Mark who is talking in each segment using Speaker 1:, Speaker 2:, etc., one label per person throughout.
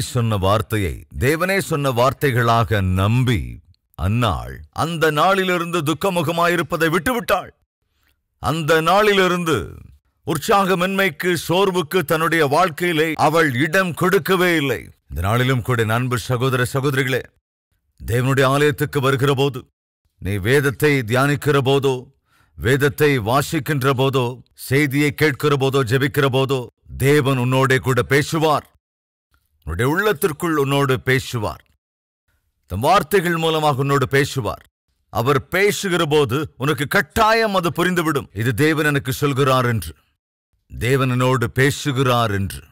Speaker 1: சொன்ன வார்த்தையை தேவனே சொன்ன வார்த்தைகளாக நம்பி அந்நாள் அந்த நாளிலிருந்து துக்கமுகமாயிருப்பதை விட்டுவிட்டாள். அந்த நாளிலிருந்து உற்சாகமின்மைக்கு, சோர்வுக்கு தன்னுடைய வாழ்க்கையிலே அவள் இடம் கொடுக்கவே இல்லை. இந்த நாளிலும் கூட அன்பு சகோதர சகோதரிகளே, தேவனுடைய ஆலயத்துக்கு வருகிற போது, நீ வேதத்தை தியானிக்கிற போதோ, வேதத்தை வாசிக்கின்ற போதோ, செய்தியை கேட்கிற போதோ, ஜெபிக்கிற போதோ, தேவன் உன்னோட கூட பேசுவார். உன்னுடைய உள்ளத்திற்குள் உன்னோடு பேசுவார். தம் வார்த்தைகள் மூலமாக உன்னோடு பேசுவார். அவர் பேசுகிற போது உனக்கு கட்டாயம் அது புரிந்துவிடும். இது தேவன் எனக்கு சொல்கிறார் என்று, தேவன் என்னோடு பேசுகிறார் என்று.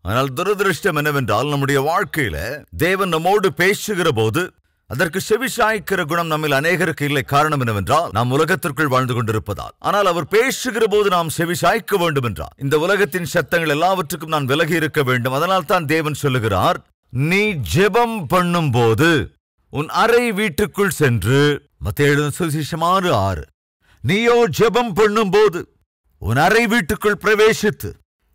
Speaker 1: ஆனால் துரதிருஷ்டம் என்னவென்றால், நம்முடைய வாழ்க்கையில தேவன் நம்மோடு பேசுகிற போது அதற்கு செவிசாய்க்கிற குணம் நம்மில் அநேகருக்கு இல்லை. காரணம் என்னவென்றால், நாம் உலகத்திற்குள் வாழ்ந்து கொண்டிருப்பதால். ஆனால் அவர் பேசுகிற போது நாம் செவிசாய்க்க வேண்டும் என்றால், இந்த உலகத்தின் சத்தங்கள் எல்லாவற்றுக்கும் நான் விலகி இருக்க வேண்டும். அதனால் தான் தேவன் சொல்லுகிறார், நீ ஜெபம் பண்ணும் போது உன் அறை வீட்டுக்குள் சென்று, மத்தேயு சுவிசேஷம் 6:6, நீயோ ஜெபம் பண்ணும் போது உன் அறை வீட்டுக்குள் பிரவேசித்து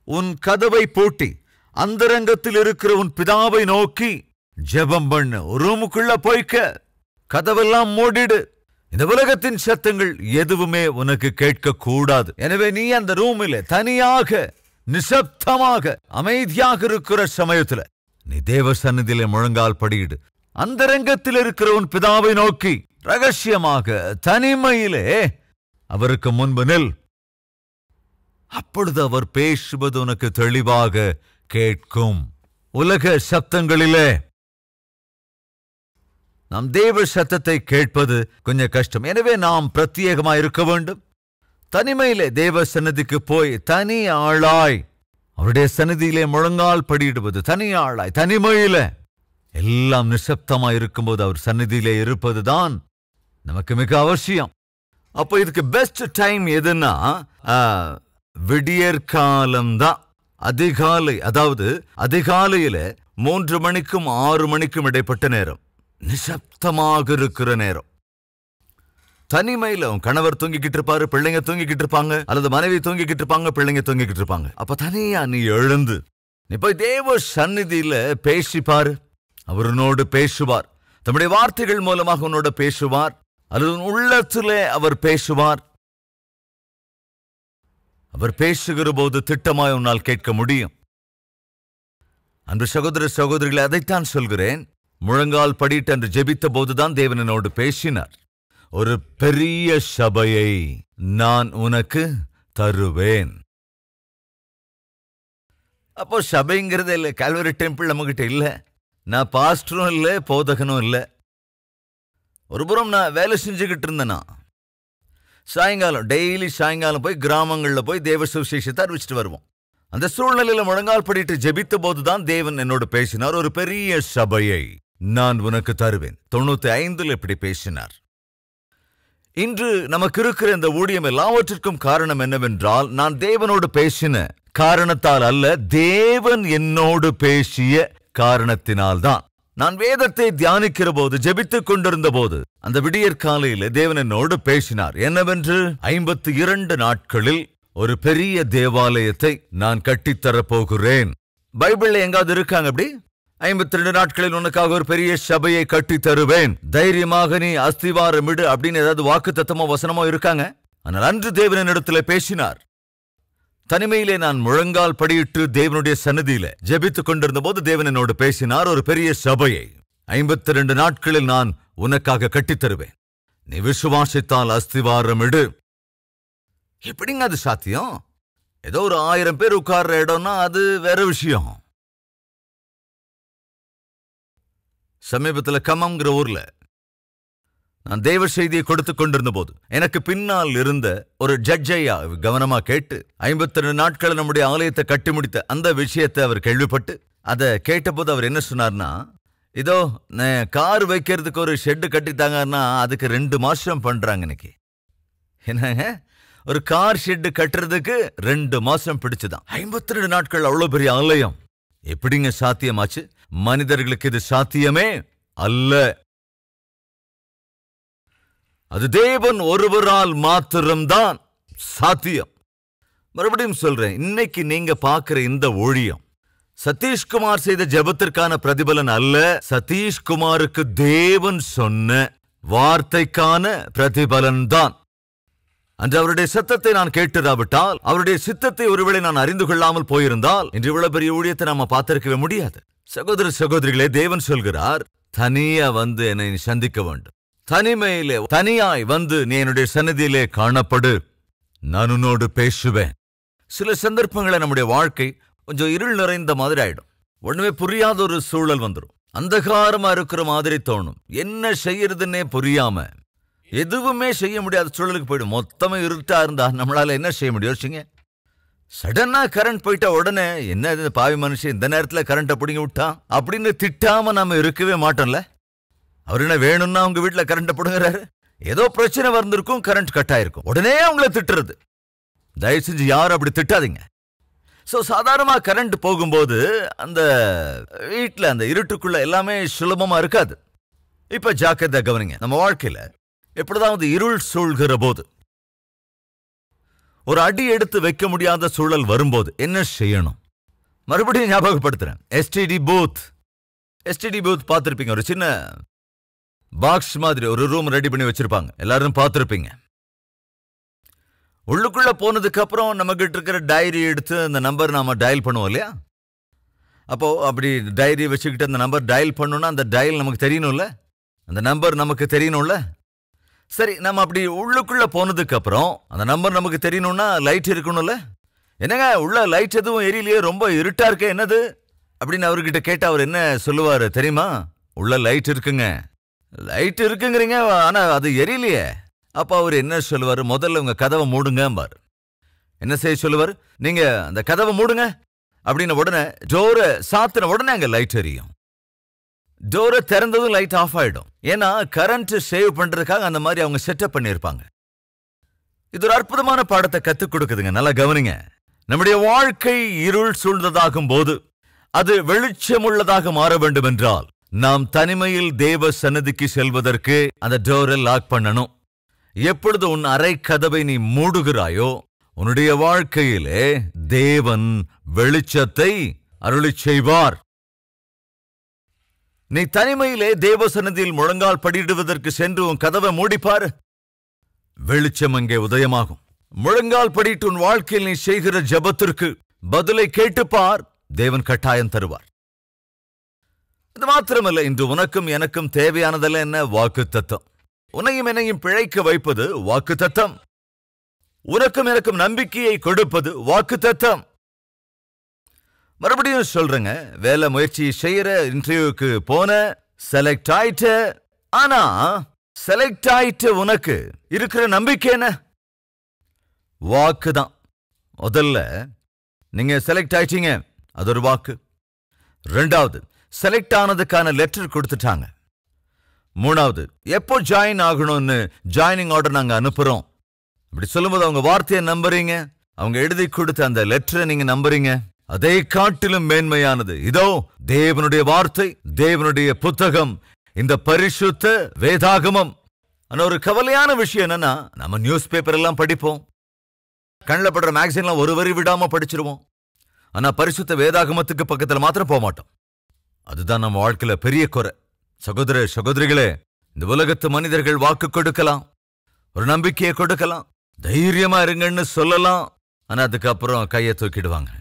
Speaker 1: உன் கதவை பூட்டி அந்தரங்கத்தில் இருக்கிற உன் பிதாவை நோக்கி ஜெபம் பண்ணு. ரூமுக்குள்ள போய்க்க, கதவெல்லாம் மூடிடு. இந்த உலகத்தின் சத்தங்கள் எதுவுமே உனக்கு கேட்க கூடாது. எனவே நீ அந்த ரூமில் தனியாக நிசப்தமாக அமைதியாக இருக்கிற சமயத்துல நீ தேவ சந்நிதியிலே முழங்கால் படியிடு. அந்தரங்கத்தில் இருக்கிற உன் பிதாவை நோக்கி ரகசியமாக தனிமையிலே அவருக்கு முன்பு நில். அப்பொழுது அவர் பேசுவது உனக்கு தெளிவாக கேட்கும். உலக சப்தங்களிலே நாம் தேவ சத்தத்தை கேட்பது கொஞ்சம் கஷ்டம். எனவே நாம் பிரத்யேகமாய் இருக்க வேண்டும். தனிமையிலே தேவ சன்னதிக்கு போய் தனி ஆளாய் அவருடைய சன்னதியிலே முழங்கால் படியிடுவது, தனி ஆளாய் தனிமையில எல்லாம் நிசப்தமாய் இருக்கும்போது அவர் சன்னதியிலே இருப்பதுதான் நமக்கு மிக அவசியம். அப்போ இதுக்கு பெஸ்ட் டைம் எதுன்னா விடியற்காலம்தான். அதிகாலை, அதாவது அதிகாலையில 3 மணிக்கும் 6 மணிக்கும் இடைப்பட்ட நேரம், நிசப்தமாக இருக்கிற நேரம். தனிமையில உன் கணவர் தூங்கிக்கிட்டு இருப்பாரு, பிள்ளைங்க தூங்கிக்கிட்டு இருப்பாங்க, அல்லது மனைவி தூங்கிக்கிட்டு இருப்பாங்க, பிள்ளைங்க தூங்கிக்கிட்டு இருப்பாங்க. அப்ப தனியா நீ எழுந்து நீ போய் தேவ சந்நிதியில பேசிப்பாரு. அவர் உன்னோடு பேசுவார். தம்முடைய வார்த்தைகள் மூலமாக உன்னோட பேசுவார். அல்லது உள்ளத்திலே அவர் பேசுவார். அவர் பேசுகிற போது திட்டமாய் உன்னால் கேட்க முடியும். அன்று சகோதர சகோதரிகளை அதைத்தான் சொல்கிறேன். முழங்கால் படிட்டு அன்று ஜெபித்த போதுதான் தேவன் என்னோடு பேசினார். ஒரு பெரிய சபையை நான் உனக்கு தருவேன். அப்போ சபைங்கிறது இல்லை, கால்வரி டெம்பிள் நம்மகிட்ட இல்லை. நான் பாஸ்டரும் இல்லை, போதகனும் இல்லை. ஒருபுறம் நான் வேலை செஞ்சுக்கிட்டு இருந்தேனா, சாயங்காலம் டெய்லி சாயங்காலம் போய் கிராமங்களில் போய் தேவ சுவிசேஷத்தை அறிவிச்சிட்டு வருவோம். அந்த சூழ்நிலையில முழங்கால் படிட்டு ஜெபித்த போதுதான் தேவன் என்னோடு பேசினார். ஒரு பெரிய சபையை நான் உனக்கு தருவேன். 95 இப்படி பேசினார். இன்று நமக்கு இருக்கிற இந்த ஊழியம் எல்லாவற்றிற்கும் காரணம் என்னவென்றால், நான் தேவனோடு பேசின காரணத்தால் அல்ல, தேவன் என்னோடு பேசிய காரணத்தினால்தான். நான் வேதத்தை தியானிக்கிற போது, ஜெபித்துக் கொண்டிருந்த போது, அந்த விடியற்காலையில தேவன் என்னோடு பேசினார். என்னவென்று, 52 நாட்களில் ஒரு பெரிய தேவாலயத்தை நான் கட்டித்தரப் போகிறேன். பைபிள்ல எங்காவது இருக்காங்க அப்படி? 52 நாட்களில் உனக்காக ஒரு பெரிய சபையை கட்டி தருவேன், தைரியமாக நீ அஸ்திவாரமிடு அப்படின்னு ஏதாவது வாக்கு தத்தமோ வசனமோ இருக்காங்க? ஆனால் அன்று தேவன் என்னிடத்துல பேசினார். தனிமையிலே நான் முழங்கால் படியிட்டு தேவனுடைய சன்னதியில ஜெபித்துக் கொண்டிருந்த போது தேவன் என்னோடு பேசினார். ஒரு பெரிய சபையை 52 நாட்களில் நான் உனக்காக கட்டித்தருவேன். நீ விசுவாசித்தால் அஸ்திவாரமிடு. எப்படிங்க அது சாத்தியம்? ஏதோ ஒரு 1000 பேர் உட்கார்ற இடம்னா அது வேற விஷயம். சமீபத்தில் கம்மங்கிற ஊர்ல நான் தேவ செய்தியை கொடுத்து கொண்டிருந்த போது எனக்கு பின்னால் இருந்த ஒரு ஜட்ஜையா கவனமா கேட்டு 52 நாட்கள் நம்முடைய ஆலயத்தை கட்டி முடித்த அந்த விஷயத்தை அவர் கேள்விப்பட்டு அதை கேட்டபோது அவர் என்ன சொன்னார்னா, இதோ கார் வைக்கிறதுக்கு ஒரு ஷெட்டு கட்டித்தாங்கன்னா அதுக்கு 2 மாசம் பண்றாங்க. இன்னைக்கு என்னங்க, ஒரு கார் ஷெட்டு கட்டுறதுக்கு 2 மாசம் பிடிச்சுதான். 52 நாட்கள் அவ்வளவு பெரிய ஆலயம் எப்படிங்க சாத்தியமாச்சு? மனிதர்களுக்கு இது சாத்தியமே அல்ல. அது தேவன் ஒருவரால் மாத்திரம்தான் சாத்தியம். மறுபடியும் சொல்றேன், இன்னைக்கு நீங்க பார்க்கிற இந்த ஊழியம் சதீஷ்குமார் செய்த ஜெபத்திற்கான பிரதிபலன் அல்ல, சதீஷ்குமாருக்கு தேவன் சொன்ன வார்த்தைக்கான பிரதிபலன் தான். அன்று அவருடைய சத்தத்தை நான் கேட்டிராவிட்டால், அவருடைய சித்தத்தை ஒருவேளை நான் அறிந்து கொள்ளாமல் போயிருந்தால், இன்று இவ்வளவு பெரிய ஊழியத்தை நாம பார்த்திருக்கவே முடியாது. சகோதர சகோதரிகளே, தேவன் சொல்கிறார், தனியா வந்து என்னை சந்திக்க வேண்டும். தனிமையிலே தனியாய் வந்து நீ என்னுடைய சன்னதியிலே காணப்படு, நான் உன்னோடு பேசுவேன். சில சந்தர்ப்பங்களை நம்முடைய வாழ்க்கை கொஞ்சம் இருள் நிறைந்த மாதிரி ஆயிடும். ஒண்ணுமே புரியாத ஒரு சூழல் வந்துடும். அந்தகாரமா இருக்கிற மாதிரி தோணும். என்ன செய்யறதுன்னே புரியாம எதுவுமே செய்ய முடியாத சூழலுக்கு போயிடும். மொத்தமா இருட்டா இருந்தா நம்மளால என்ன செய்ய முடியும்? யோசிங்க. சடனா கரண்ட் போயிட்டா உடனே என்ன இது பாவி மனுஷன் இந்த நேரத்துல கரண்ட்டை பிடிங்கி விட்டான் அப்படின்னு திட்டாம நம்ம இருக்கவே மாட்டோம்ல. அவர் என்ன வேணும்னா உங்க வீட்டுல கரண்ட்டை பிடுங்குறாரு, ஏதோ பிரச்சனை வந்திருக்கும், கரண்ட் கட் ஆயிருக்கும், உடனே அவங்கள திட்டுறது. தயவு செஞ்சு யாரும் அப்படி திட்டாதீங்க. ஸோ சாதாரணமா கரண்ட் போகும்போது அந்த வீட்டில் அந்த இருட்டுக்குள்ள எல்லாமே சுலபமா இருக்காது. இப்ப ஜாக்கிரதை கவனிங்க. நம்ம வாழ்க்கையில எப்படிதாவது இருள் சூழ்கிற போது, ஒரு அடி எடுத்து வைக்க முடியாத சூழல் வரும்போது என்ன செய்யணும்? மறுபடியும் ஞாபகப்படுத்துறேன். எஸ்டிடி பூத் பார்த்திருப்பீங்க. ஒரு சின்ன பாக்ஸ் மாதிரி ஒரு ரூம் ரெடி பண்ணி வச்சிருப்பாங்க, எல்லாரும் பார்த்திருப்பீங்க. உள்ளுக்குள்ள போனதுக்கு அப்புறம் நம்ம கிட்ட இருக்கிற டைரி எடுத்து அந்த நம்பர் நாம டயல் பண்ணுவோம் இல்லையா? அப்போ அப்படி டைரி வச்சுக்கிட்டு அந்த நம்பர் டயல் பண்ணணும்னா அந்த டயல் நமக்கு தெரியணும்ல, அந்த நம்பர் நமக்கு தெரியணும்ல. சரி, நம்ம அப்படி உள்ளுக்குள்ள போனதுக்கு அப்புறம் அந்த நம்பர் நமக்கு தெரியணும்னா லைட் இருக்கணும்ல. என்னங்க உள்ள லைட் எதுவும் எரியலையே, ரொம்ப இருட்டா இருக்கே, என்னது அப்படின்னு அவர்கிட்ட கேட்டா அவர் என்ன சொல்லுவாரு தெரியுமா? உள்ள லைட் இருக்குங்க. லைட் இருக்குங்கிறீங்க, ஆனா அது எரியலையே. அப்ப அவர் என்ன சொல்லுவாரு? முதல்ல உங்க கதவை மூடுங்க பாரு. என்ன செய்ய சொல்லுவாரு? நீங்க அந்த கதவை மூடுங்க அப்படின்னு உடனே டோரை சாத்தின உடனே அங்க லைட் எரியும். டோரை திறந்ததும் லைட் ஆஃப் ஆயிடும். ஏன்னா கரண்ட் சேவ் பண்றதுக்காக அந்த மாதிரி அவங்க செட்டப் பண்ணியிருப்பாங்க. இது ஒரு அற்புதமான பாடத்தை கத்துக் கொடுக்குதுங்க. நல்லா கவனிங்க. நம்முடைய வாழ்க்கை இருள் சூழ்ந்ததாகும் போது அது வெளிச்சமுள்ளதாக மாற வேண்டும் என்றால் நாம் தனிமையில் தேவ சன்னதிக்கு செல்வதற்கு அந்த டோரை லாக் பண்ணணும். எப்பொழுது உன் அறை கதவை நீ மூடுகிறாயோ உன்னுடைய வாழ்க்கையிலே தேவன் வெளிச்சத்தை அருளிச் செய்வார். நீ தனிமையிலே தேவ சன்னதியில் முழங்கால் படியிடுவதற்கு சென்று உன் கதவை மூடிப்பார், வெளிச்சம் அங்கே உதயமாகும். முழங்கால் படிட்டு உன் வாழ்க்கையில் நீ செய்கிற ஜெபத்திற்கு பதிலை கேட்டுப்பார், தேவன் கட்டாயம் தருவார். இது மாத்திரமல்ல, இன்று உனக்கும் எனக்கும் தேவையானதல்ல என்ன? வாக்குத்தத்தம். உன்னையும் என்னையும் பிழைக்க வைப்பது வாக்குத்தத்தம். உனக்கும் எனக்கும் நம்பிக்கையை கொடுப்பது வாக்குத்தத்தம். மறுபடியும் சொல்றேங்க, வேலை முயற்சி செய்யற, இன்டர்வியூக்கு போன, செலக்ட் ஆயிட்ட. ஆனா செலக்ட் ஆயிட்ட உனக்கு இருக்கிற நம்பிக்கை என்ன? வாக்குதான். முதல்ல நீங்க செலக்ட் ஆயிட்டீங்க, அது ஒரு வாக்கு. ரெண்டாவது, செலக்ட் ஆனதுக்கான லெட்டர் கொடுத்துட்டாங்க. மூணாவது, எப்போ ஜாயின் ஆகணும்னு ஜாயினிங் ஆர்டர் நாங்க அனுப்புறோம். இப்படி சொல்லும்போது அவங்க வார்த்தையை நம்புறீங்க, அவங்க எழுதி கொடுத்த அந்த லெட்டரை நீங்க நம்புறீங்க. அதை காட்டிலும் மேன்மையானது இதோ தேவனுடைய வார்த்தை, தேவனுடைய புத்தகம், இந்த பரிசுத்த வேதாகமம். ஆனா ஒரு கவலையான விஷயம் என்னன்னா, நம்ம நியூஸ் பேப்பர் எல்லாம் படிப்போம், கண்ணில் படுற மேகசின்லாம் ஒரு வரி விடாம படிச்சிருவோம். ஆனா பரிசுத்த வேதாகமத்துக்கு பக்கத்துல மாத்திரம் போக மாட்டோம். அதுதான் நம்ம வாழ்க்கையில பெரிய குறை. சகோதர சகோதரிகளே, இந்த உலகத்து மனிதர்கள் வாக்கு கொடுக்கலாம், ஒரு நம்பிக்கையை கொடுக்கலாம், தைரியமா இருங்கன்னு சொல்லலாம். ஆனா அதுக்கப்புறம் கையை தூக்கிடுவாங்க.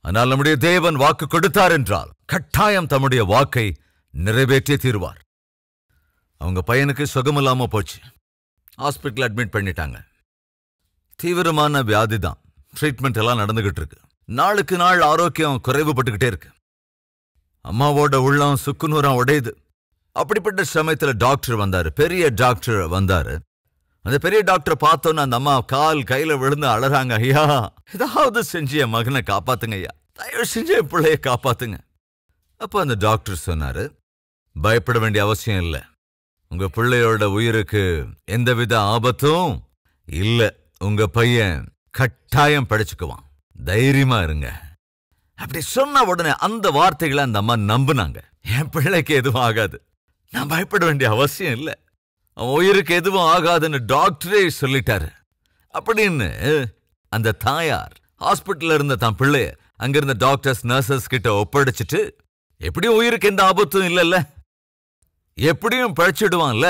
Speaker 1: ஆனால் நம்முடைய தேவன் வாக்கு கொடுத்தார் என்றால் கட்டாயம் தம்முடைய வாக்கை நிறைவேற்றிய தீர்வார். அவங்க பையனுக்கு சுகமில்லாம போச்சு, ஹாஸ்பிட்டல் அட்மிட் பண்ணிட்டாங்க. தீவிரமான வியாதி தான், ட்ரீட்மெண்ட் எல்லாம் நடந்துகிட்டு இருக்கு. நாளுக்கு நாள் ஆரோக்கியம் குறைவுபட்டுக்கிட்டே இருக்கு. அம்மாவோட உள்ளம் சுக்குநூறா உடையுது. அப்படிப்பட்ட சமயத்துல டாக்டர் வந்தாரு, பெரிய டாக்டர் வந்தாரு. அந்த பெரிய டாக்டரை பார்த்தோன்னு அந்த அம்மா கால் கையில விழுந்து அழறாங்க. ஐயா, ஏதாவது செஞ்சு என் மகனை காப்பாத்துங்க ஐயா, தயவு செஞ்சு என் பிள்ளைய காப்பாத்துங்க. அப்ப அந்த டாக்டர் சொன்னாரு, பயப்பட வேண்டிய அவசியம் இல்லை, உங்க பிள்ளையோட உயிருக்கு எந்தவித ஆபத்தும் இல்ல, உங்க பையன் கட்டாயம் படிச்சுக்குவான், தைரியமா இருங்க. அப்படி சொன்ன உடனே அந்த வார்த்தைகளை அந்த அம்மா நம்புனாங்க. என் பிள்ளைக்கு எதுவும் ஆகாது, நான் பயப்பட வேண்டிய அவசியம் இல்லை, அவன் உயிருக்கு எதுவும் ஆகாதுன்னு டாக்டரே சொல்லிட்டாரு அப்படின்னு அந்த தாயார் ஹாஸ்பிட்டல்ல இருந்த தான் பிள்ளைய அங்கிருந்த டாக்டர்ஸ் நர்சஸ் கிட்ட ஒப்படைச்சிட்டு, எப்படியும் உயிருக்கு எந்த ஆபத்தும் இல்லைல்ல, எப்படியும் பழிச்சிடுவான்ல,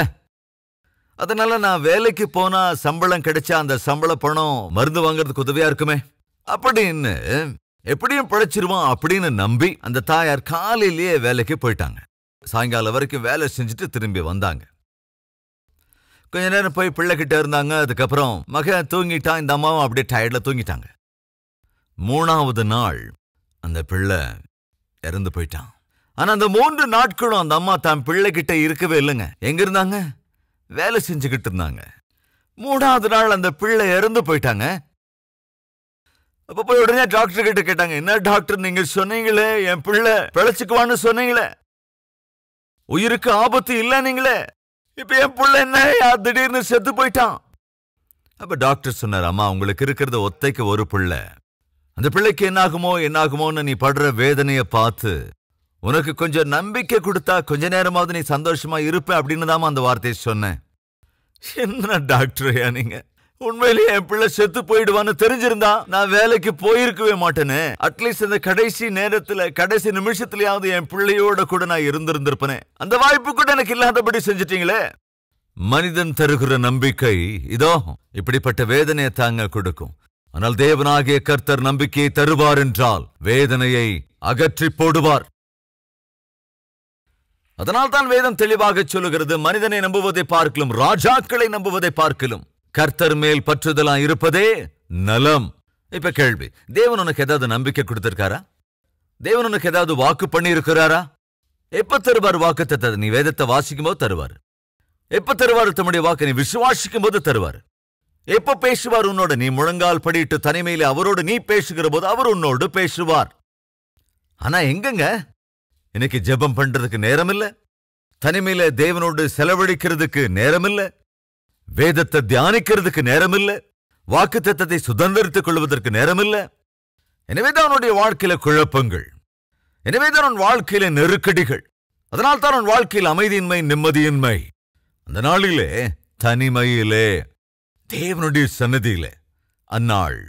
Speaker 1: அதனால நான் வேலைக்கு போனா சம்பளம் கிடைச்சா அந்த சம்பள பணம் மருந்து வாங்குறதுக்கு உதவியா இருக்குமே அப்படின்னு, எப்படியும் பழிச்சிருவான் அப்படின்னு நம்பி அந்த தாயார் காலையிலேயே வேலைக்கு போயிட்டாங்க. சாயங்காலம் வரைக்கும் வேலை செஞ்சுட்டு திரும்பி வந்தாங்க. கொஞ்ச நேரம் போய் பிள்ளைகிட்ட இருந்தாங்க. அதுக்கப்புறம் மகன் தூங்கிட்டான், இந்த அம்மாவும் அப்படியே டயர்ட்ல தூங்கிட்டாங்க. 3வது நாள் அந்த பிள்ளை இறந்து போயிட்டான். ஆனா அந்த 3 நாட்களும் அந்த அம்மா தான் பிள்ளைகிட்ட இருக்கவே இல்லைங்க. எங்க இருந்தாங்க? வேலை செஞ்சுக்கிட்டு இருந்தாங்க. 3வது நாள் அந்த பிள்ளை இறந்து போயிட்டாங்க. அப்ப போய் உடனே டாக்டர் கிட்ட கேட்டாங்க, என்ன டாக்டர் நீங்க சொன்னீங்களே என் பிள்ளை பிழைச்சுக்குவான்னு சொன்னீங்களே, உயிருக்கு ஆபத்து இல்ல நீங்களே, இப்ப என் பிள்ளை என்ன திடீர்னு செத்து போயிட்டான். அப்ப டாக்டர் சொன்னார், அம்மா உங்களுக்கு இருக்கிறது ஒத்தைக்கு ஒரு பிள்ளை, அந்த பிள்ளைக்கு என்னாகுமோன்னு நீ படுற வேதனைய பார்த்து உனக்கு கொஞ்சம் நம்பிக்கை கொடுத்தா கொஞ்ச நேரமாவது நீ சந்தோஷமா இருப்ப அப்படின்னு தான் அந்த வார்த்தையை சொன்னேன். என்ன டாக்டர் நீங்க, உண்மையிலேயே என் பிள்ளை செத்து போயிடுவான்னு தெரிஞ்சிருந்தா நான் வேலைக்கு போயிருக்கவே மாட்டேனே, அட்லீஸ்ட் இந்த கடைசி நேரத்துல கடைசி நிமிஷத்துலயாவது என் பிள்ளையோட கூட நான் இருந்திருந்திருப்பனே, அந்த வாய்ப்பு கூட எனக்கு இல்லாதபடி செஞ்சிட்டீங்களே. மனிதன் தருகிற நம்பிக்கை இதோ இப்படிப்பட்ட வேதனையை தாங்க கொடுக்கும். ஆனால் தேவனாகிய கர்த்தர் நம்பிக்கையை தருவார் என்றால் வேதனையை அகற்றி போடுவார். அதனால் தான் வேதம் தெளிவாக சொல்லுகிறது, மனிதனை நம்புவதை பார்க்கலும் ராஜாக்களை நம்புவதை பார்க்கலும் கர்த்தர் மேல் பற்றுதலா இருப்பதே நலம். இப்ப கேள்வி, தேவன் உனக்கு ஏதாவது நம்பிக்கை கொடுத்திருக்காரா? தேவன் உனக்கு ஏதாவது வாக்கு பண்ணி இருக்கிறாரா? எப்ப தருவார் வாக்குத்தத்தத்தை? நீ வேதத்தை வாசிக்கும் போது தருவார். எப்ப தருவார் தம்முடைய வாக்கு? நீ விசுவாசிக்கும் போது தருவார். எப்ப பேசுவார் உன்னோட? நீ முழங்கால் படிட்டு தனிமையில அவரோடு நீ பேசுகிற போது அவர் உன்னோடு பேசுவார். ஆனா எங்கங்க இன்னைக்கு ஜெபம் பண்றதுக்கு நேரம் இல்ல, தனிமையில தேவனோடு செலவழிக்கிறதுக்கு நேரம் இல்ல, வேதத்தை தியானிக்கிறதுக்கு நேரம் இல்ல, வாக்குத்தத்தத்தை சுதந்திரித்துக் கொள்வதற்கு நேரம் இல்ல. எனவேதான் அவனுடைய வாழ்க்கையில குழப்பங்கள், எனவேதான் அவன் வாழ்க்கையில நெருக்கடிகள், அதனால் தான் அவன் வாழ்க்கையில் அமைதியின்மை நிம்மதியின்மை. அந்த நாளிலே தனிமையிலே தேவனுடைய சன்னதியிலே அந்நாள்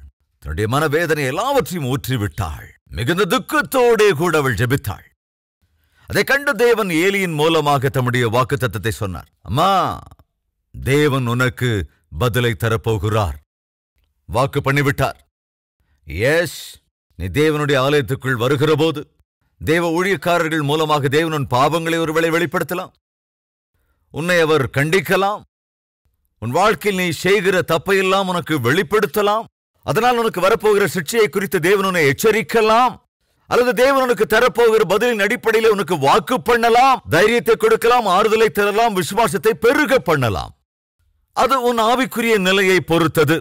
Speaker 1: தன்னுடைய மனவேதனை எல்லாவற்றையும் ஊற்றிவிட்டாள். மிகுந்த துக்கத்தோடே கூட அவள் ஜெபித்தாள். அதை கண்டு தேவன் ஏலியின் மூலமாக தம்முடைய வாக்குத்தத்தத்தை சொன்னார். அம்மா, தேவன் உனக்கு பதிலை தரப்போகிறார். வாக்கு பண்ணிவிட்டார். எஸ், நீ தேவனுடைய ஆலயத்துக்குள் வருகிற போது தேவ ஊழியக்காரர்கள் மூலமாக தேவன் உன் பாவங்களை ஒருவேளை வெளிப்படுத்தலாம், உன்னை அவர் கண்டிக்கலாம், உன் வாழ்க்கையில் நீ செய்கிற தப்பையெல்லாம் உனக்கு வெளிப்படுத்தலாம், அதனால் உனக்கு வரப்போகிற சிக்ஷையை குறித்து தேவன் உன்னை எச்சரிக்கலாம், அல்லது தேவன் உனக்கு தரப்போகிற பதிலின் அடிப்படையில் உனக்கு வாக்கு பண்ணலாம், தைரியத்தை கொடுக்கலாம், ஆறுதலை தரலாம், விசுவாசத்தை பெருக பண்ணலாம். அது உன் ஆவிக்குரிய நிலையை பொறுத்தது.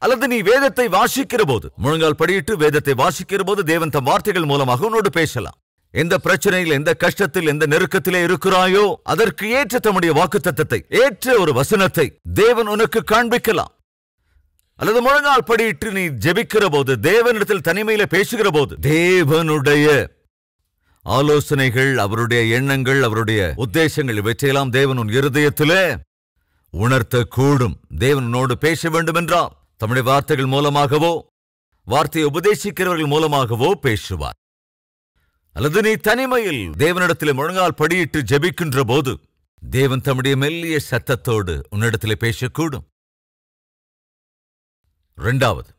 Speaker 1: அல்லது நீ வேதத்தை வாசிக்கிற போது, முழங்கால் படியிட்டு வேதத்தை வாசிக்கிற போது தேவன் தம் வார்த்தைகள் மூலமாக உன்னோடு பேசலாம். எந்த பிரச்சனையில், எந்த கஷ்டத்தில், எந்த நெருக்கத்திலே இருக்கிறாயோ அதற்கு ஏற்ற தம்முடைய வாக்குத்தத்தத்தை, ஏற்ற ஒரு வசனத்தை தேவன் உனக்கு காண்பிக்கலாம். அல்லது முழங்கால் படியிட்டு நீ ஜெபிக்கிற போது, தேவனிடத்தில் தனிமையில பேசுகிற போது தேவனுடைய ஆலோசனைகள், அவருடைய எண்ணங்கள், அவருடைய உத்தேசங்கள் இவற்றையெல்லாம் தேவன் உன் இருதயத்திலே உணர்த்த கூடும். தேவன் உன்னோடு பேச வேண்டும் என்றால் தம்முடைய வார்த்தைகள் மூலமாகவோ வார்த்தையை உபதேசிக்கிறவர்கள் மூலமாகவோ பேசுவார். அல்லது நீ தனிமையில் தேவனிடத்திலே முழங்கால் படியிட்டு ஜெபிக்கின்ற போது தேவன் தம்முடைய மெல்லிய சத்தத்தோடு உன்னிடத்திலே பேசக்கூடும். 2வது,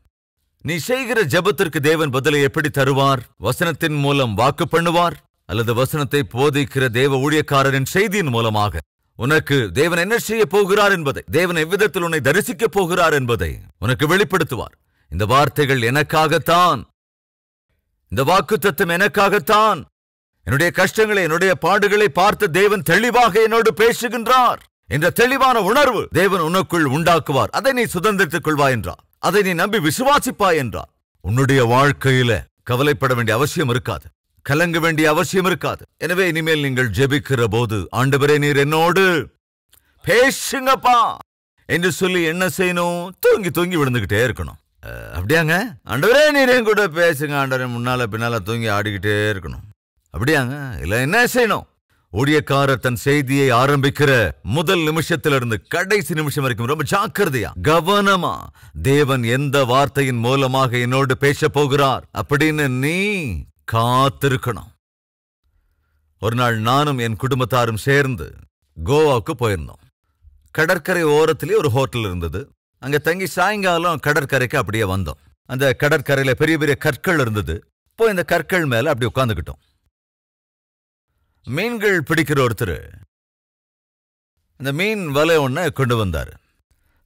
Speaker 1: நீ செய்கிற ஜெபத்திற்கு தேவன் பதிலை எப்படி தருவார்? வசனத்தின் மூலம் வாக்கு பண்ணுவார், அல்லது வசனத்தை போதிக்கிற தேவ ஊழியக்காரரின் செய்தியின் மூலமாக உனக்கு தேவன் என்ன செய்ய போகிறார் என்பதை, தேவன் எவ்விதத்தில் உன்னை தரிசிக்கப் போகிறார் என்பதை உனக்கு வெளிப்படுத்துவார். இந்த வார்த்தைகள் எனக்காகத்தான், இந்த வாக்குத்தத்தம் எனக்காகத்தான், என்னுடைய கஷ்டங்களை, என்னுடைய பாடுகளை பார்த்து தேவன் தெளிவாக என்னோடு பேசுகின்றார் என்ற தெளிவான உணர்வு தேவன் உனக்குள் உண்டாக்குவார். அதை நீ சுதந்திரித்துக் கொள்வாய் என்றார், அதை நீ நம்பி விசுவாசிப்பாய் என்றார், உன்னுடைய வாழ்க்கையில கவலைப்பட வேண்டிய அவசியம் இருக்காது, கலங்க வேண்டிய அவசியம் இருக்காது. எனவே இனிமேல் நீங்கள் ஜெபிக்கிற போது, ஆண்டவரே நீர் என்னோடு பேசுங்கப்பா என்று சொல்லி என்ன செய்யணும்? தூங்கி தூங்கி விழுந்துகிட்டே இருக்கணும். அப்படியாங்க? ஆண்டவரே நீர் என் கூட பேசுங்க ஆண்டவரே, முன்னால பின்னால தூங்கி ஆடிக்கிட்டே இருக்கணும். அப்படியாங்க? இல்ல என்ன செய்யணும்? ஊழியக்காரர் தன் செய்தியை ஆரம்பிக்கிற முதல் நிமிஷத்திலிருந்து கடைசி நிமிஷம் வரைக்கும் ரொம்ப ஜாக்கிரதையா கவனமா தேவன் எந்த வார்த்தையின் மூலமாக என்னோடு பேச போகிறார் அப்படின்னு நீ காத்திருக்கணும். ஒரு நாள் நானும் என் குடும்பத்தாரும் சேர்ந்து கோவாவுக்கு போயிருந்தோம். கடற்கரை ஓரத்திலே ஒரு ஹோட்டல் இருந்தது. அங்க தங்கி சாயங்காலம் கடற்கரைக்கு அப்படியே வந்தோம். அந்த கடற்கரையில பெரிய பெரிய கற்கள் இருந்தது. இப்போ இந்த கற்கள் மேல அப்படி உட்கார்ந்துக்கிட்டோம். மீன்கள் பிடிக்கிற ஒருத்தர் அந்த மீன் வலை ஒண்ண கொண்டு வந்தாரு.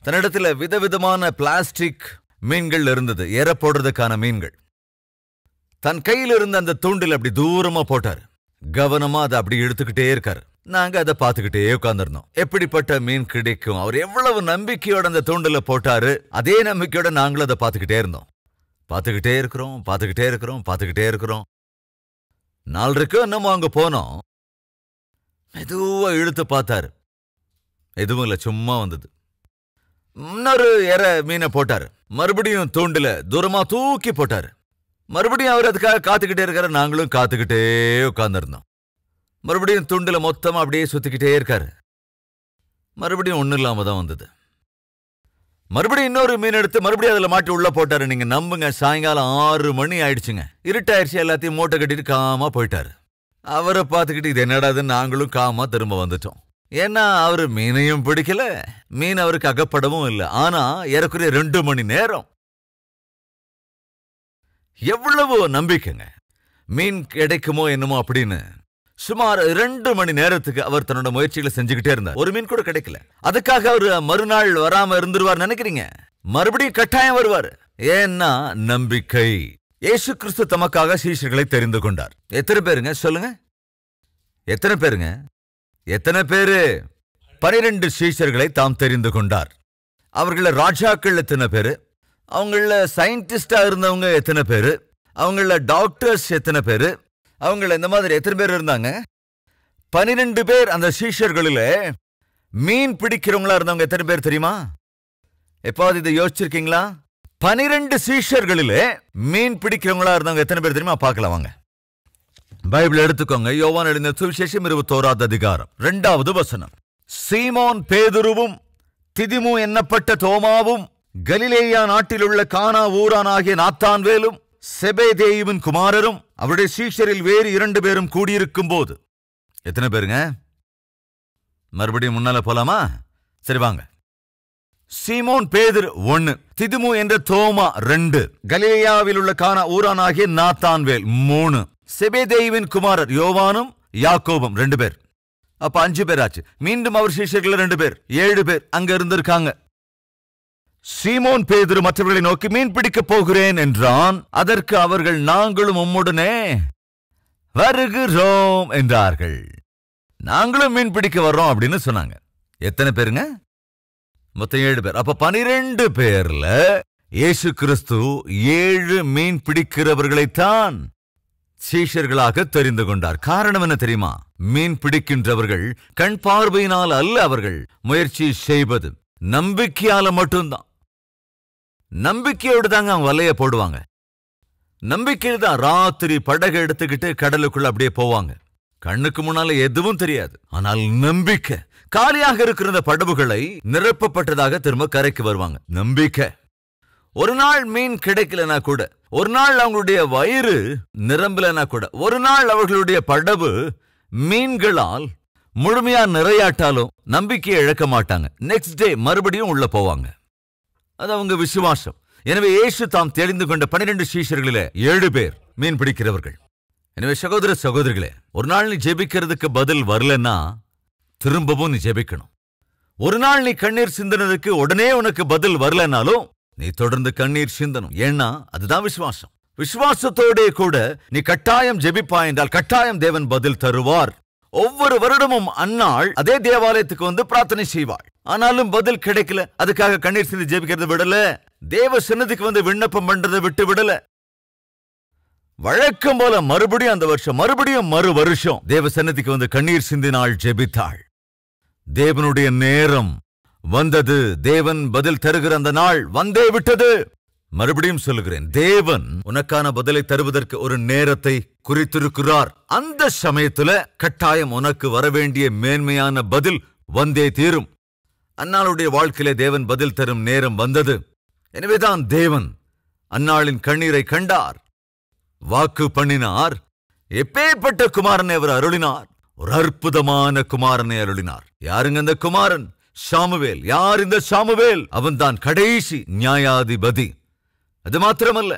Speaker 1: தன்னிடத்துல விதவிதமான பிளாஸ்டிக் மீன்கள் இருந்தது, எற போடுறதுக்கான மீன்கள். தன் கையில் இருந்த அந்த தூண்டில் அப்படி தூரமா போட்டாரு. கவனமா அதை அப்படி இழுத்துக்கிட்டே இருக்காரு. நாங்க அதை பார்த்துக்கிட்டே உட்கார்ந்துருந்தோம். எப்படிப்பட்ட மீன் கிடைக்கும், அவர் எவ்வளவு நம்பிக்கையோட அந்த தூண்டில போட்டாரு. அதே நம்பிக்கையோட நாங்களும் அதை பார்த்துக்கிட்டே இருந்தோம். பார்த்துக்கிட்டே இருக்கிறோம். நாலரைக்கு நம்ம அங்க போனோம். மெதுவா இழுத்து பார்த்தாரு. எதுவும் இல்ல, சும்மா வந்தது. இன்னொரு எற மீனை போட்டாரு. மறுபடியும் தூண்டில தூரமா தூக்கி போட்டாரு. மறுபடியும் அவர் அதுக்காக காத்துக்கிட்டே இருக்காரு. நாங்களும் காத்துக்கிட்டே உட்கார்ந்துருந்தோம். மறுபடியும் தூண்டில மொத்தமா அப்படியே சுத்திக்கிட்டே இருக்காரு. மறுபடியும் ஒன்னும் இல்லாம தான் வந்தது. மறுபடியும் இன்னொரு மீன் எடுத்து மறுபடியும் அதுல மாட்டி உள்ள போட்டாரு. நீங்க நம்புங்க, சாயங்காலம் 6 மணி ஆயிடுச்சுங்க. இருட்டாயிடுச்சு. எல்லாத்தையும் மூட்டை கட்டிட்டு காமா போயிட்டாரு. அவரை பார்த்துக்கிட்டு இது என்னடாதுன்னு நாங்களும் காமா திரும்ப வந்துட்டோம். ஏன்னா அவரு மீனையும் பிடிக்கல, மீன் அவருக்கு அகப்படவும் இல்லை. ஆனா ஏறக்குறைய 2 மணி நேரம். எவ்வளவு நம்பிக்கைங்க. மீன் கிடைக்குமோ என்னமோ அப்படின்னு சுமார் 2 மணி நேரத்துக்கு அவர் தன்னோட முயற்சிகளை செஞ்சுக்கிட்டே இருந்தார். ஒரு மீன் கூட கிடைக்கல. அதுக்காக அவர் மறுநாள் வராம இருந்துருவார் நினைக்கிறீங்க? மறுபடியும் கட்டாயம் வருவார். ஏன்னா நம்பிக்கை. இயேசு கிறிஸ்து தமக்காக சீஷர்களை தெரிந்து கொண்டார். எத்தனை பேருங்க சொல்லுங்க? எத்தனை பேருங்க? எத்தனை பேரு? 12 சீஷர்களை தாம் தெரிந்து கொண்டார். அவர்கள ராஜாக்கள் எத்தனை பேரு? அவங்கள சயின்டிஸ்டா இருந்தவங்க எத்தனை பேரு? அவங்கள டாக்டர்ஸ் எத்தனை பேரு? அவங்கள இந்த மாதிரி எத்தனை பேர் இருந்தாங்க? 12 பேர். அந்த சீஷர்களில மீன் பிடிக்கிறவங்களா இருந்தவங்க எத்தனை பேர் தெரியுமா? எப்பாவது இதை யோசிச்சிருக்கீங்களா? 12 சீஷர்களிலே மீன் பிடிக்கிறவங்களா இருந்தவங்க எத்தனை பேர் தெரியுமா? பார்க்கலாம் வாங்க. பைபிள் எடுத்துக்கோங்க. யோவான் எழுதின சுவிசேஷம் 21வது அதிகாரம் 2வது வசனம். சீமோன் பேதுருவும் திதிமு எண்ணப்பட்ட தோமாவும் கலிலேயா நாட்டில் உள்ள கானா ஊரானாகிய நாத்தான்வேலும் செபேதேயுவின் குமாரரும் அவருடைய சீஷரில் வேறு 2 பேரும் கூடியிருக்கும் போது. எத்தனை பேருங்க? மறுபடியும் முன்னால போலாமா? சரி வாங்க. சீமோன் பேதுரு 1, திதிமு என்ற தோமா 2, கலிலேயாவில் உள்ள கானா ஊரானாகிய நாத்தான்வேல் 3, செபேதேயுவின் குமாரர் யோவானும் யாக்கோபும் 2 பேர். அப்ப 5 பேர் ஆச்சு. மீண்டும் அவர் சீஷர்கள் 2 பேர், 7 பேர் அங்க இருந்திருக்காங்க. சீமோன் பேதுரு மற்றவர்களை நோக்கி மீன் பிடிக்க போகிறேன் என்றான். அதற்கு அவர்கள் நாங்களும் உம்முடனே வருகிறோம் என்றார்கள். நாங்களும் மீன் பிடிக்க வர்றோம் அப்படின்னு சொன்னாங்க. எத்தனை பேருங்க? மொத்தம் 7 பேர். அப்ப 12 பேர்ல இயேசு கிறிஸ்து 7 மீன் பிடிக்கிறவர்களைத்தான் சீஷர்களாக தெரிந்து கொண்டார். காரணம் என்ன தெரியுமா? மீன் பிடிக்கின்றவர்கள் கண் பார்வையினால் அல்ல, அவர்கள் முயற்சி செய்வது நம்பிக்கையால மட்டும்தான். நம்பிக்கையோடு தாங்க அவங்க வலைய போடுவாங்க. நம்பிக்கையில் தான் ராத்திரி படகு எடுத்துக்கிட்டு கடலுக்குள்ள அப்படியே போவாங்க. கண்ணுக்கு முன்னால எதுவும் தெரியாது. ஆனால் நம்பிக்கை. காலியாக இருக்கிற படகுகளை நிரப்பப்பட்டதாக திரும்ப கரைக்கு வருவாங்க. நம்பிக்கை. ஒரு நாள் மீன் கிடைக்கலனா கூட, ஒரு நாள் அவங்களுடைய வயிறு நிரம்பலனா கூட, ஒரு நாள் அவர்களுடைய படகு மீன்களால் முழுமையா நிறையாட்டாலும் நம்பிக்கையை இழக்க மாட்டாங்க. நெக்ஸ்ட் டே மறுபடியும் உள்ள போவாங்க. அது அவங்க விசுவாசம். எனவே இயேசு தாம் தெரிந்து கொண்ட 12 சீஷர்களில 7 பேர் மீன் பிடிக்கிறவர்கள். எனவே சகோதர சகோதரிகளே, ஒரு நாள் நீ ஜெபிக்கிறதுக்கு பதில் வரலன்னா திரும்பவும் நீ ஜெபிக்கணும். ஒரு நாள் நீ கண்ணீர் சிந்தினதுக்கு உடனே உனக்கு பதில் வரலனாலும் நீ தொடர்ந்து கண்ணீர் சிந்தனும். ஏன்னா அதுதான் விசுவாசம். விசுவாசத்தோடே கூட நீ கட்டாயம் ஜெபிப்பாய் என்றால் கட்டாயம் தேவன் பதில் தருவார். ஒவ்வொரு வருடமும் அந்நாள் அதே தேவாலயத்துக்கு வந்து பிரார்த்தனை செய்வாள். ஆனாலும் பதில் கிடைக்கல. அதுக்காக கண்ணீர் சிந்தி ஜெபிக்கிறத விடல. தேவ சன்னதிக்கு வந்து விண்ணப்பம் பண்றதை விட்டு விடல. வழக்கம் போல மறுபடியும் அந்த வருஷம், மறுபடியும் மறு வருஷம் தேவ சன்னதிக்கு வந்து கண்ணீர் சிந்தினாள், ஜெபித்தாள். தேவனுடைய நேரம் வந்தது. தேவன் பதில் தருகிற அந்த நாள் வந்தே விட்டது. மறுபடியும் சொல்லுகிறேன், தேவன் உனக்கான பதிலை தருவதற்கு ஒரு நேரத்தை குறித்திருக்கிறார். அந்த சமயத்துல கட்டாயம் உனக்கு வரவேண்டிய மேன்மையான பதில் வந்தே தீரும். அன்னாளுடைய வாழ்க்கையிலே தேவன் பதில் தரும் நேரம் வந்தது. எனவேதான் தேவன் அன்னாளின் கண்ணீரை கண்டார், வாக்கு பண்ணினார், எப்பேற்பட்ட குமாரனை அவர் அருளினார். ஒரு அற்புதமான குமாரனை அருளினார். யாருங்க அந்த குமாரன்? சாமுவேல். யார் இந்த சாமுவேல்? அவன்தான் கடைசி நியாயாதிபதி. அது மாத்திரமல்ல,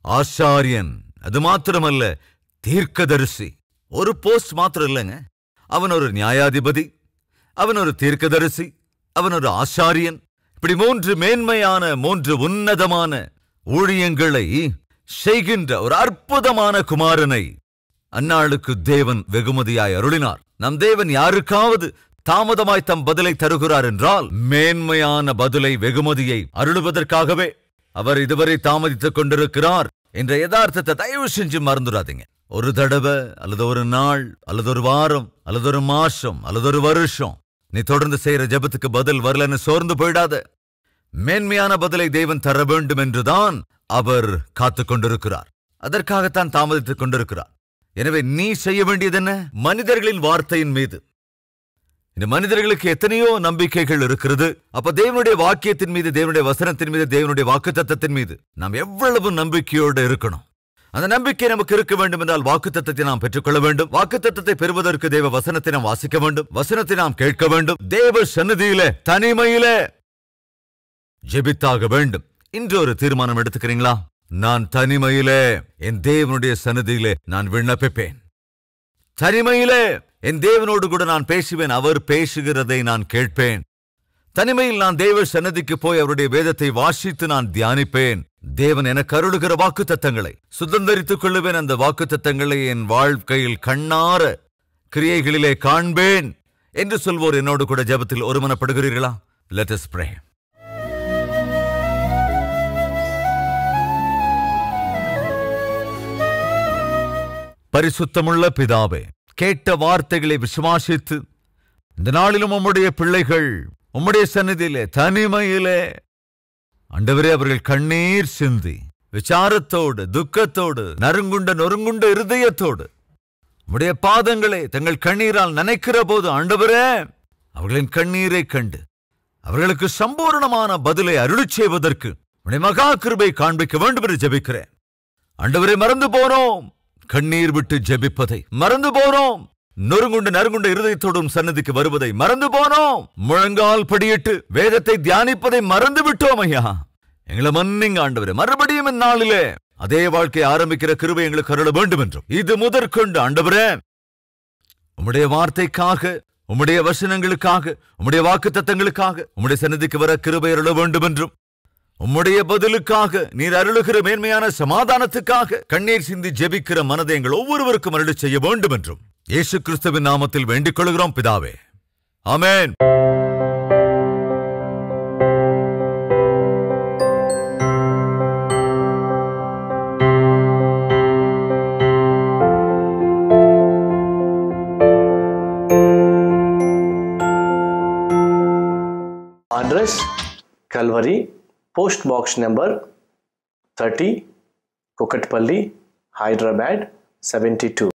Speaker 1: ஆசாரியன். அது மாத்திரமல்ல, தீர்க்கதரிசி. ஒரு போஸ்ட் மாத்திரம் இல்லைங்க. அவன் ஒரு நியாயாதிபதி, அவன் ஒரு தீர்க்கதரிசி, அவன் ஒரு ஆசாரியன். இப்படி 3 மேன்மையான 3 உன்னதமான ஊழியங்களை செய்கின்ற ஒரு அற்புதமான குமாரனை அந்நாளுக்கு தேவன் வெகுமதியாய் அருளினார். நம் தேவன் யாருக்காவது தாமதமாய் தம் பதிலை தருகிறார் என்றால் மேன்மையான பதிலை, வெகுமதியை அருளுவதற்காகவே அவர் இதுவரை தாமதித்துக் கொண்டிருக்கிறார் என்ற யதார்த்தத்தை தயவு செஞ்சு மறந்துடாதீங்க. ஒரு தடவை அல்லது ஒரு நாள் அல்லது ஒரு வாரம் அல்லது ஒரு மாசம் அல்லது ஒரு வருஷம் நீ தொடர்ந்து செய்யற ஜெபத்துக்கு பதில் வரலன்னு சோர்ந்து போயிடாத. மேன்மையான பதிலை தேவன் தர வேண்டும் என்றுதான் அவர் காத்துக் கொண்டிருக்கிறார். அதற்காகத்தான் தாமதித்துக் கொண்டிருக்கிறார். எனவே நீ செய்ய வேண்டியது என்ன? மனிதர்களின் வார்த்தையின் மீது. இந்த மனிதர்களுக்கு எத்தனையோ நம்பிக்கைகள் இருக்கிறது. அப்ப தேவனுடைய வாக்கியத்தின் மீது, தேவனுடைய வசனத்தின் மீது, தேவனுடைய வாக்குத்தத்தத்தின் மீது நாம் எவ்வளவு நம்பிக்கையோடு இருக்கணும். அந்த நம்பிக்கை நமக்கு இருக்க வேண்டும் என்றால் வாக்குத்தத்தத்தை நாம் பெற்றுக்கொள்ள வேண்டும். வாக்குத்தத்தத்தை பெறுவதற்கு தேவ வசனத்தை நாம் வாசிக்க வேண்டும், வசனத்தை நாம் கேட்க வேண்டும், தேவ சந்நிதியிலே தனிமையிலே ஜெபித்தாக வேண்டும். இன்று ஒரு தீர்மானம் எடுத்துக்கிறீங்களா? நான் தனிமையிலே என் தேவனுடைய சந்நிதியிலே நான் விண்ணப்பிப்பேன். தனிமையிலே என் தேவனோடு கூட நான் பேசுவேன். அவர் பேசுகிறதை நான் கேட்பேன். தனிமையில் நான் தேவ சந்நிதிக்கு போய் அவருடைய வேதத்தை வாசித்து நான் தியானிப்பேன். தேவன் எனக்கு அருளுகிற வாக்குத்தத்தங்களை சுதந்தரித்துக் கொள்ளுவேன். அந்த வாக்குத்தத்தங்களை என் வாழ்க்கையில் கண்ணார கிரியைகளிலே காண்பேன் என்று சொல்வோர் என்னோடு கூட ஜெபத்தில் ஒருமனப்படுகிறீர்களா? Let us pray. பரிசுத்தமுள்ள பிதாவே, கேட்ட வார்த்தைகளை விசுவாசித்து இந்த நாளிலும் உம்முடைய பிள்ளைகள் உம்முடைய சந்நிதியிலே தனிமையிலே ஆண்டவரே அவர்கள் கண்ணீர் சிந்தி விசாரத்தோடு, துக்கத்தோடு, நொறுங்குண்ட இருதயத்தோடு உம்முடைய பாதங்களை தங்கள் கண்ணீரால் நனைக்கிற போது ஆண்டவரே அவர்களின் கண்ணீரை கண்டு அவர்களுக்கு சம்பூர்ணமான பதிலை அருளிச் செய்வதற்கு உம்முடைய மகா கிருபை காண்பிக்க வேண்டும் என்று ஜெபிக்கிறேன். ஆண்டவரே, மறந்து போனோம் கண்ணீர் விட்டு ஜெபிப்பதை, மறந்து போனோம் நொறுங்குண்ட இருதயத்தோடும் சன்னதிக்கு வருவதை, மறந்து போனோம் முழங்கால் படியிட்டு வேதத்தை தியானிப்பதை மறந்து விட்டோம். ஐயா, எங்களை மன்னிங்க ஆண்டவரே. மறுபடியும் இந்நாளிலே அதே வாழ்க்கையை ஆரம்பிக்கிற கிருபை எங்களுக்கு அருள வேண்டும் என்றும் இது முதற்கொண்டு ஆண்டவரே உம்முடைய வார்த்தைக்காக, உம்முடைய வசனங்களுக்காக, உம்முடைய வாக்குத்தத்தங்களுக்காக உம்முடைய சன்னதிக்கு வர கிருபை அருள வேண்டும் என்றும் உம்முடைய பதிலுக்காக, நீர் அருளுகிற மேன்மையான சமாதானத்துக்காக கண்ணீர் சிந்தி ஜெபிக்கிற மனதை எங்கள் ஒவ்வொருவருக்கும் அருளி செய்ய வேண்டும் என்றும் இயேசு கிறிஸ்துவின் நாமத்தில் வேண்டிக் கொள்கிறோம் பிதாவே. ஆமென்.
Speaker 2: Address Calvary, Post Box number 30, Kukatpalli, Hyderabad 72.